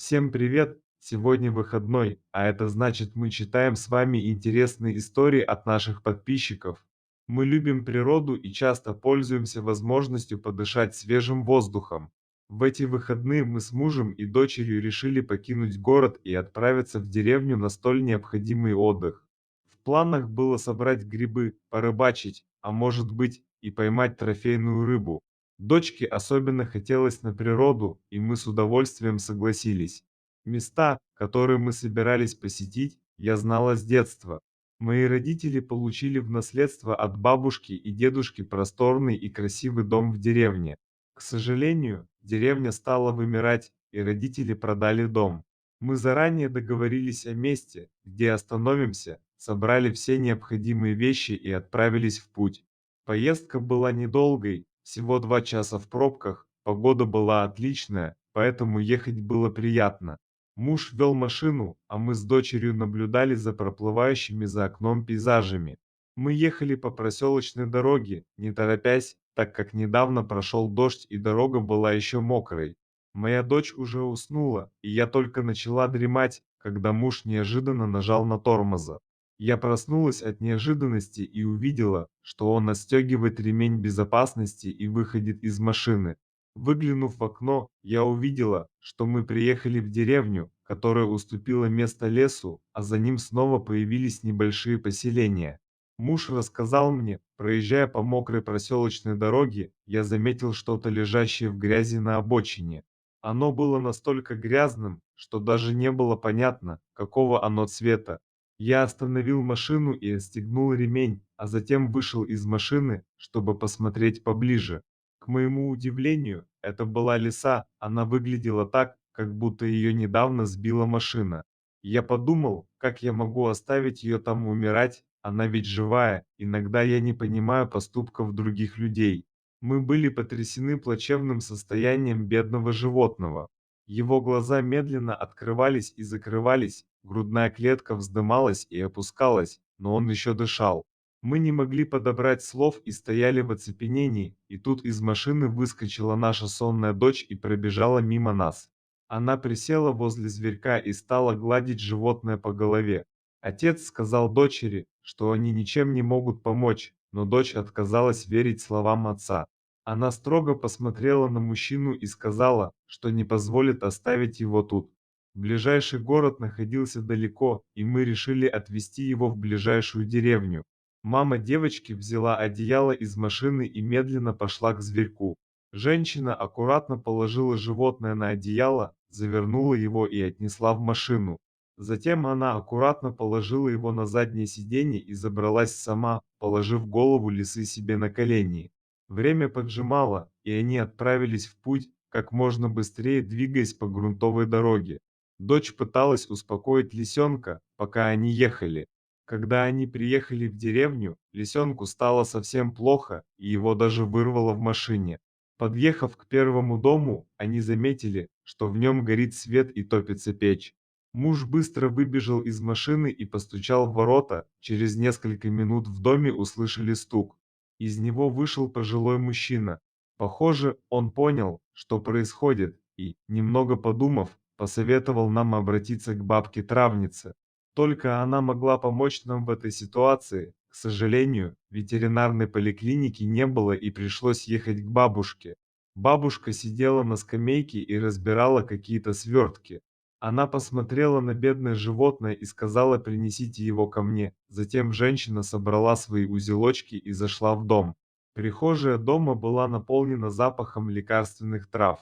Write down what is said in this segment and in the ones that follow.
Всем привет! Сегодня выходной, а это значит мы читаем с вами интересные истории от наших подписчиков. Мы любим природу и часто пользуемся возможностью подышать свежим воздухом. В эти выходные мы с мужем и дочерью решили покинуть город и отправиться в деревню на столь необходимый отдых. В планах было собрать грибы, порыбачить, а может быть и поймать трофейную рыбу. Дочке особенно хотелось на природу, и мы с удовольствием согласились. Места, которые мы собирались посетить, я знала с детства. Мои родители получили в наследство от бабушки и дедушки просторный и красивый дом в деревне. К сожалению, деревня стала вымирать, и родители продали дом. Мы заранее договорились о месте, где остановимся, собрали все необходимые вещи и отправились в путь. Поездка была недолгой, всего 2 часа в пробках, погода была отличная, поэтому ехать было приятно. Муж вел машину, а мы с дочерью наблюдали за проплывающими за окном пейзажами. Мы ехали по проселочной дороге, не торопясь, так как недавно прошел дождь и дорога была еще мокрой. Моя дочь уже уснула, и я только начала дремать, когда муж неожиданно нажал на тормоза. Я проснулась от неожиданности и увидела, что он отстегивает ремень безопасности и выходит из машины. Выглянув в окно, я увидела, что мы приехали в деревню, которая уступила место лесу, а за ним снова появились небольшие поселения. Муж рассказал мне, проезжая по мокрой проселочной дороге, я заметил что-то лежащее в грязи на обочине. Оно было настолько грязным, что даже не было понятно, какого оно цвета. Я остановил машину и отстегнул ремень, а затем вышел из машины, чтобы посмотреть поближе. К моему удивлению, это была лиса, она выглядела так, как будто ее недавно сбила машина. Я подумал, как я могу оставить ее там умирать, она ведь живая, иногда я не понимаю поступков других людей. Мы были потрясены плачевным состоянием бедного животного. Его глаза медленно открывались и закрывались, грудная клетка вздымалась и опускалась, но он еще дышал. Мы не могли подобрать слов и стояли в оцепенении, и тут из машины выскочила наша сонная дочь и пробежала мимо нас. Она присела возле зверька и стала гладить животное по голове. Отец сказал дочери, что они ничем не могут помочь, но дочь отказалась верить словам отца. Она строго посмотрела на мужчину и сказала, что не позволит оставить его тут. Ближайший город находился далеко, и мы решили отвезти его в ближайшую деревню. Мама девочки взяла одеяло из машины и медленно пошла к зверьку. Женщина аккуратно положила животное на одеяло, завернула его и отнесла в машину. Затем она аккуратно положила его на заднее сиденье и забралась сама, положив голову лисы себе на колени. Время поджимало, и они отправились в путь, как можно быстрее двигаясь по грунтовой дороге. Дочь пыталась успокоить лисенка, пока они ехали. Когда они приехали в деревню, лисенку стало совсем плохо, и его даже вырвало в машине. Подъехав к первому дому, они заметили, что в нем горит свет и топится печь. Муж быстро выбежал из машины и постучал в ворота. Через несколько минут в доме услышали стук. Из него вышел пожилой мужчина. Похоже, он понял, что происходит, и, немного подумав, посоветовал нам обратиться к бабке-травнице. Только она могла помочь нам в этой ситуации. К сожалению, ветеринарной поликлиники не было и пришлось ехать к бабушке. Бабушка сидела на скамейке и разбирала какие-то свертки. Она посмотрела на бедное животное и сказала: «Принесите его ко мне». Затем женщина собрала свои узелочки и зашла в дом. Прихожая дома была наполнена запахом лекарственных трав.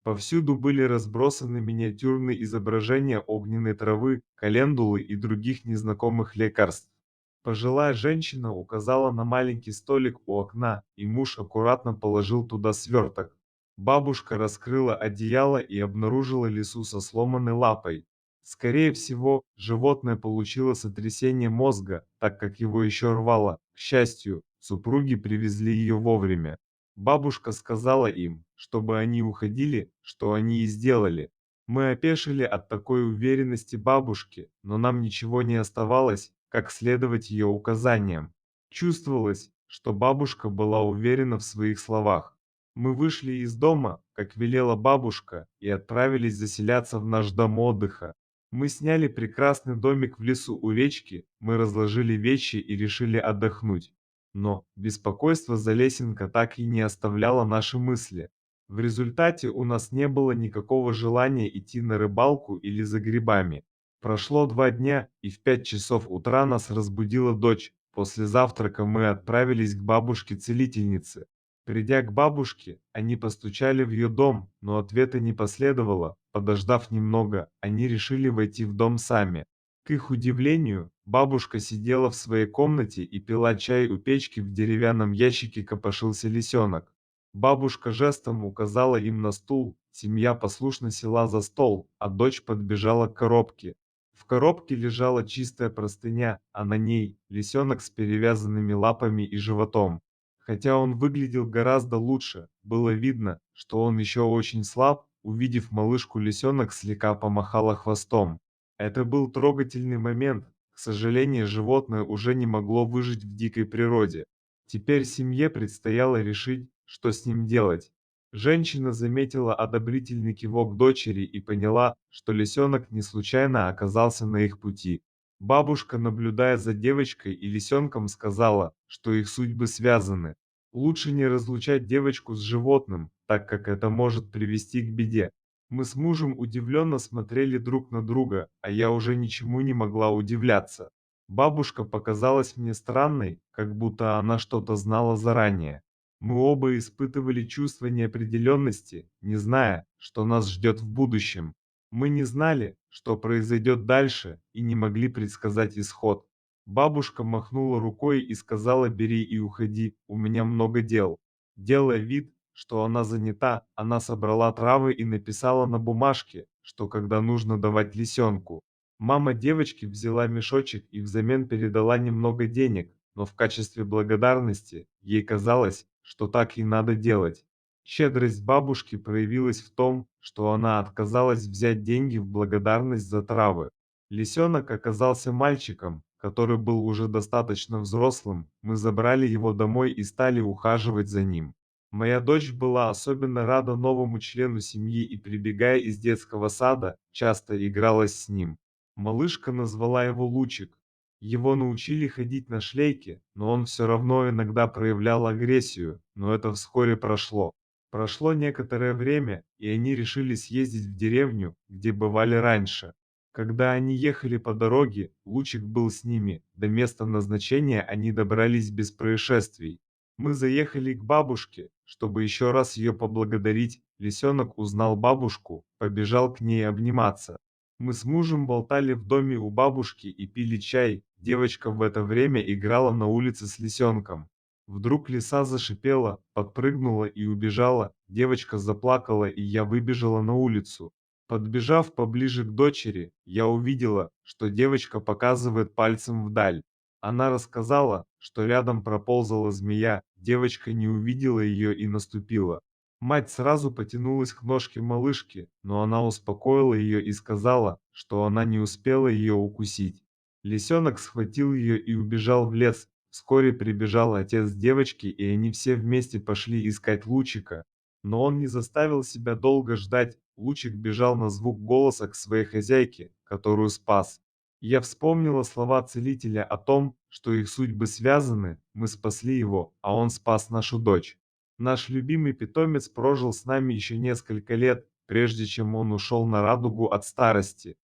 Повсюду были разбросаны миниатюрные изображения огненной травы, календулы и других незнакомых лекарств. Пожилая женщина указала на маленький столик у окна, и муж аккуратно положил туда сверток. Бабушка раскрыла одеяло и обнаружила лису со сломанной лапой. Скорее всего, животное получило сотрясение мозга, так как его еще рвало. К счастью, супруги привезли ее вовремя. Бабушка сказала им, чтобы они уходили, что они и сделали. Мы опешили от такой уверенности бабушки, но нам ничего не оставалось, как следовать ее указаниям. Чувствовалось, что бабушка была уверена в своих словах. Мы вышли из дома, как велела бабушка, и отправились заселяться в наш дом отдыха. Мы сняли прекрасный домик в лесу у речки, мы разложили вещи и решили отдохнуть. Но беспокойство за Лесенко так и не оставляло наши мысли. В результате у нас не было никакого желания идти на рыбалку или за грибами. Прошло 2 дня, и в 5 часов утра нас разбудила дочь. После завтрака мы отправились к бабушке-целительнице. Придя к бабушке, они постучали в ее дом, но ответа не последовало. Подождав немного, они решили войти в дом сами. К их удивлению, бабушка сидела в своей комнате и пила чай у печки, в деревянном ящике копошился лисенок. Бабушка жестом указала им на стул, семья послушно села за стол, а дочь подбежала к коробке. В коробке лежала чистая простыня, а на ней лисенок с перевязанными лапами и животом. Хотя он выглядел гораздо лучше, было видно, что он еще очень слаб. Увидев малышку, лисенок слегка помахала хвостом. Это был трогательный момент. К сожалению, животное уже не могло выжить в дикой природе. Теперь семье предстояло решить, что с ним делать. Женщина заметила одобрительный кивок дочери и поняла, что лисенок не случайно оказался на их пути. Бабушка, наблюдая за девочкой и лисенком, сказала, что их судьбы связаны. Лучше не разлучать девочку с животным, так как это может привести к беде. Мы с мужем удивленно смотрели друг на друга, а я уже ничему не могла удивляться. Бабушка показалась мне странной, как будто она что-то знала заранее. Мы оба испытывали чувство неопределенности, не зная, что нас ждет в будущем. Мы не знали, что произойдет дальше, и не могли предсказать исход. Бабушка махнула рукой и сказала: «Бери и уходи, у меня много дел». Делая вид, что она занята, она собрала травы и написала на бумажке, что когда нужно давать лисенку. Мама девочки взяла мешочек и взамен передала немного денег, но в качестве благодарности ей казалось, что так и надо делать. Щедрость бабушки проявилась в том, что она отказалась взять деньги в благодарность за травы. Лисенок оказался мальчиком, который был уже достаточно взрослым. Мы забрали его домой и стали ухаживать за ним. Моя дочь была особенно рада новому члену семьи и, прибегая из детского сада, часто игралась с ним. Малышка назвала его Лучик. Его научили ходить на шлейке, но он все равно иногда проявлял агрессию, но это вскоре прошло. Прошло некоторое время, и они решили съездить в деревню, где бывали раньше. Когда они ехали по дороге, Лучик был с ними. До места назначения они добрались без происшествий. Мы заехали к бабушке, чтобы еще раз ее поблагодарить. Лисенок узнал бабушку, побежал к ней обниматься. Мы с мужем болтали в доме у бабушки и пили чай. Девочка в это время играла на улице с лисенком. Вдруг лиса зашипела, подпрыгнула и убежала. Девочка заплакала, и я выбежала на улицу. Подбежав поближе к дочери, я увидела, что девочка показывает пальцем вдаль. Она рассказала, что рядом проползала змея, девочка не увидела ее и наступила. Мать сразу потянулась к ножке малышки, но она успокоила ее и сказала, что она не успела ее укусить. Лисенок схватил ее и убежал в лес. Вскоре прибежал отец девочки, и они все вместе пошли искать Лучика. Но он не заставил себя долго ждать. Лучик бежал на звук голоса к своей хозяйке, которую спас. Я вспомнила слова целителя о том, что их судьбы связаны, мы спасли его, а он спас нашу дочь. Наш любимый питомец прожил с нами еще несколько лет, прежде чем он ушел на радугу от старости.